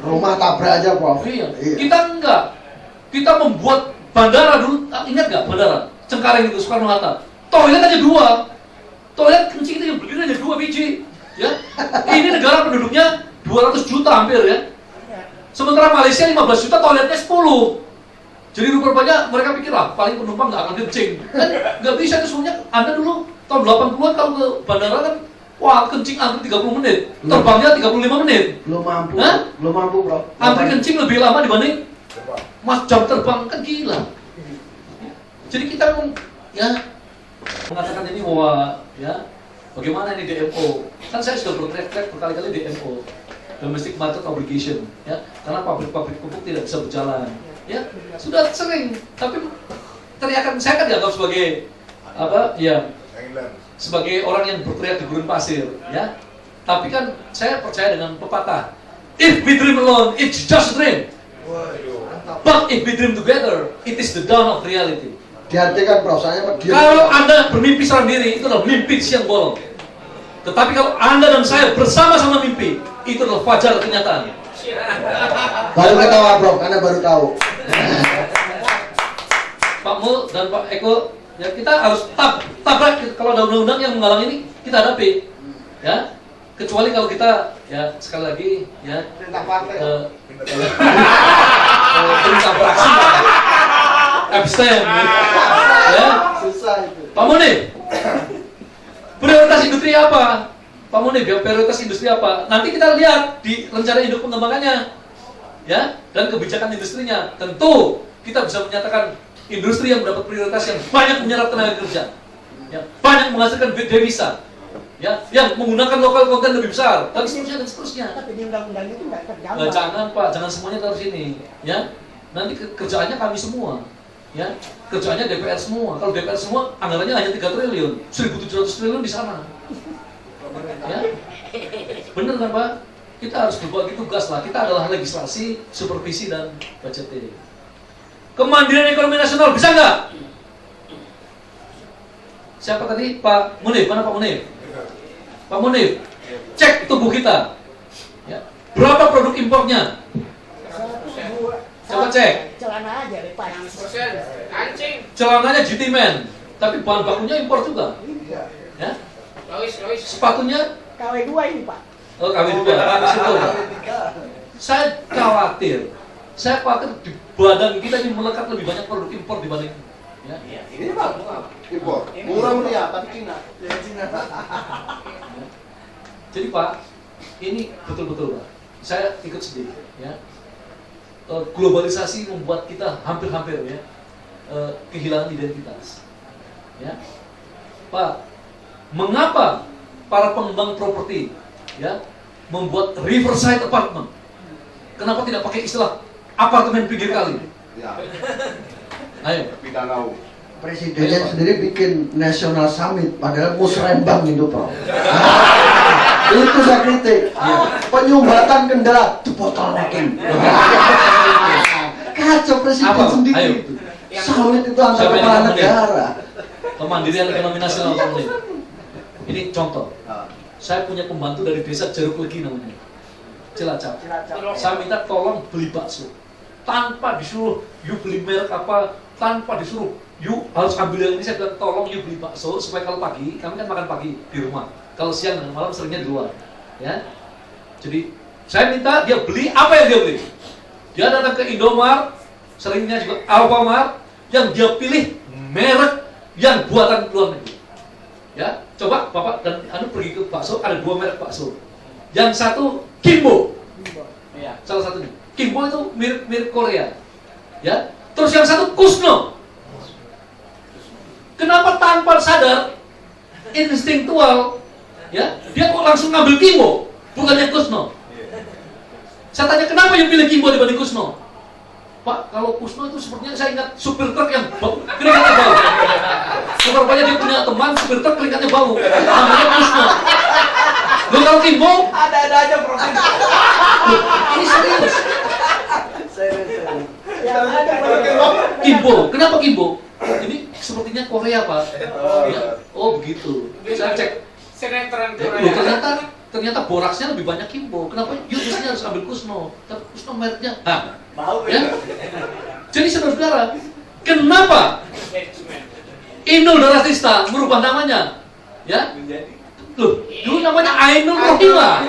Rumah tabrak aja, Prof. Iya. Kita enggak. Kita membuat bandara dulu, ingat nggak bandara? Cengkareng itu, Soekarno-Hatta. Toilet aja 2. Toilet kencing itu yang berdiri aja 2 biji. Ya. Ini negara penduduknya 200 juta hampir ya. Sementara Malaysia 15 juta, toiletnya 10. Jadi rupanya mereka pikir lah, paling penumpang nggak akan kencing. Kan nggak bisa itu semuanya. Anda dulu tahun 80-an kalau ke bandara kan, wah kencing antri 30 menit, terbangnya 35 menit. Belum mampu. Hah? Belum mampu, Bro. Antri kencing lebih lama dibanding jam terbang, kan gila. Jadi kita ya mengatakan ini bahwa ya bagaimana ini DMO. Kan saya sudah berteriak-teriak berkali-kali DMO, domestic market obligation, ya, karena pabrik-pabrik pupuk tidak bisa berjalan. Ya, sudah sering. Tapi teriakan saya kan dianggap sebagai apa? Ya, sebagai orang yang berteriak di gurun pasir, ya. Tapi kan saya percaya dengan pepatah, if we dream alone, it's just a dream. But if we dream together, it is the dawn of reality. Diartikan, Prof, saya kalau Anda bermimpi sendiri, itu adalah mimpi siang bolong. Tetapi kalau Anda dan saya bersama-sama mimpi, itu adalah fajar kenyataan. baru ketawa, Prof, Anda baru tahu. Pak Mul dan Pak Eko, ya kita harus tabrak. Kalau ada undang-undang yang menghalang ini, kita hadapi. Ya, kecuali kalau kita, ya sekali lagi, ya perintah beraksi, abstain. Ya, Susah itu. Pak Munif, prioritas industri apa? Pak Munif, prioritas industri apa? Nanti kita lihat di rencana induk pengembangannya, ya, dan kebijakan industrinya. Tentu kita bisa menyatakan industri yang mendapat prioritas yang banyak menyerap tenaga kerja, ya, banyak menghasilkan devisa, ya, yang menggunakan lokal konten lebih besar, dan seterusnya dan seterusnya. Tapi di undang-undang itu nggak tergambar. Jangan Pak, jangan semuanya taruh sini, ya. Nanti kerjaannya kami semua. Ya, kerjaannya DPR semua. Kalau DPR semua, anggarannya hanya 3 triliun, 1.700 triliun di sana. Ya, bener kan Pak? Kita harus berbagi tugas lah. Kita adalah legislasi, supervisi dan budgeting. Kemandirian ekonomi nasional bisa nggak? Siapa tadi? Pak Munif. Mana Pak Munif? Pak Munif, cek tubuh kita. Ya. Berapa produk impornya? Coba cek. Celana aja deh, Pak. Kancing. Celananya GT Man, tapi bahan bakunya impor juga. Ya. Lois. Sepatunya KW2 ini, Pak. oh kami juga. Saya khawatir di badan kita ini melekat lebih banyak produk impor dibanding ya. Ini Pak, impor. Murah meriah, tapi Cina. Jadi Pak, ini betul-betul Pak. Saya ikut sedih ya. Globalisasi membuat kita hampir-hampir ya kehilangan identitas. Ya. Pak, mengapa para pengembang properti ya membuat riverside apartment? Kenapa tidak pakai istilah apartemen pinggir kali? Ya. Ayo. Danau. Presidennya sendiri bikin National Summit, padahal musrembang itu, Prof. Itu saya kritik. Penyumbatan kendaraan, debottlenecking. Kacau presiden sendiri. Ayo. Summit itu antar kepala negara. Kemandirian ekonomi nasional. Ini contoh. Saya punya pembantu dari desa Jeruk Legi namanya, Cilacap. Saya minta tolong beli bakso tanpa disuruh yuk beli merek apa, tanpa disuruh yuk harus ambil yang ini. Saya bilang tolong yuk beli bakso supaya kalau pagi, kami kan makan pagi di rumah, kalau siang dan malam seringnya di luar ya. Jadi saya minta dia beli apa yang dia beli. Dia datang ke Indomart, seringnya juga Alfamart, yang dia pilih merek yang buatan luar negeri. Ya, coba Bapak dan Anu pergi ke bakso, ada 2 merek bakso. Yang satu Kimbo. Ya, salah satunya. Kimbo itu mirip Korea. Ya. Terus yang satu Kusno. Kenapa tanpa sadar, instinktual, ya, dia kok langsung ngambil Kimbo, bukannya Kusno? Saya tanya kenapa yang pilih Kimbo dibanding Kusno? Pak, kalau Kusno itu sepertinya saya ingat supir truk yang keringatnya bau. Rupanya dia punya teman supir truk keringatnya bau, namanya Kusno. Loh kalau Kimbo? Ada aja profil. Ini serius. Yang ada Kimbo, kenapa Kimbo? Ini sepertinya Korea Pak. Ya. Oh begitu. Saya cek. Sinetron Loh, ternyata ternyata boraksnya lebih banyak Kimbo. Kenapa? Yuk mestinya harus ambil Kusno. Tapi Kusno mereknya, Bau ya. Jadi saudara-saudara, kenapa Inul Daratista merubah namanya? Ya, loh, dulu namanya Ainul Rohimah.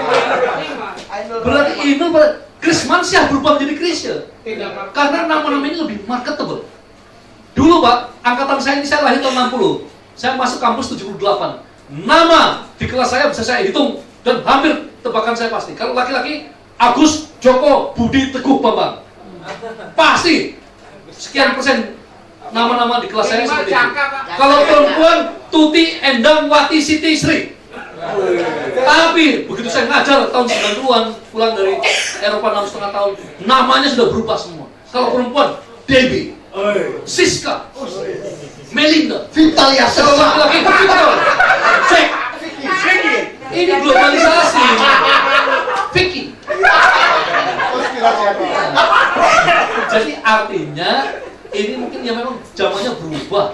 Berarti Inul Krismansyah berubah menjadi Krisya. Karena nama-nama ini lebih marketable. Dulu Pak, angkatan saya ini saya lahir tahun 60. Saya masuk kampus 78. Nama di kelas saya bisa saya hitung dan hampir tebakan saya pasti. Kalau laki-laki Agus, Joko, Budi, Teguh, Bambang. Pasti sekian persen nama-nama di kelas saya seperti itu. Kalau perempuan Tuti, Endang, Wati, Siti, Sri. Tapi begitu saya ngajar tahun 90-an pulang dari Eropa 6,5 tahun, namanya sudah berubah semua. Kalau perempuan Debbie, Siska, Melinda, Vitalia kalau Sesa. laki-laki Victor, Jack. Ini globalisasi. Vicky. Konspirasi apa? Jadi artinya ini mungkin ya memang zamannya berubah.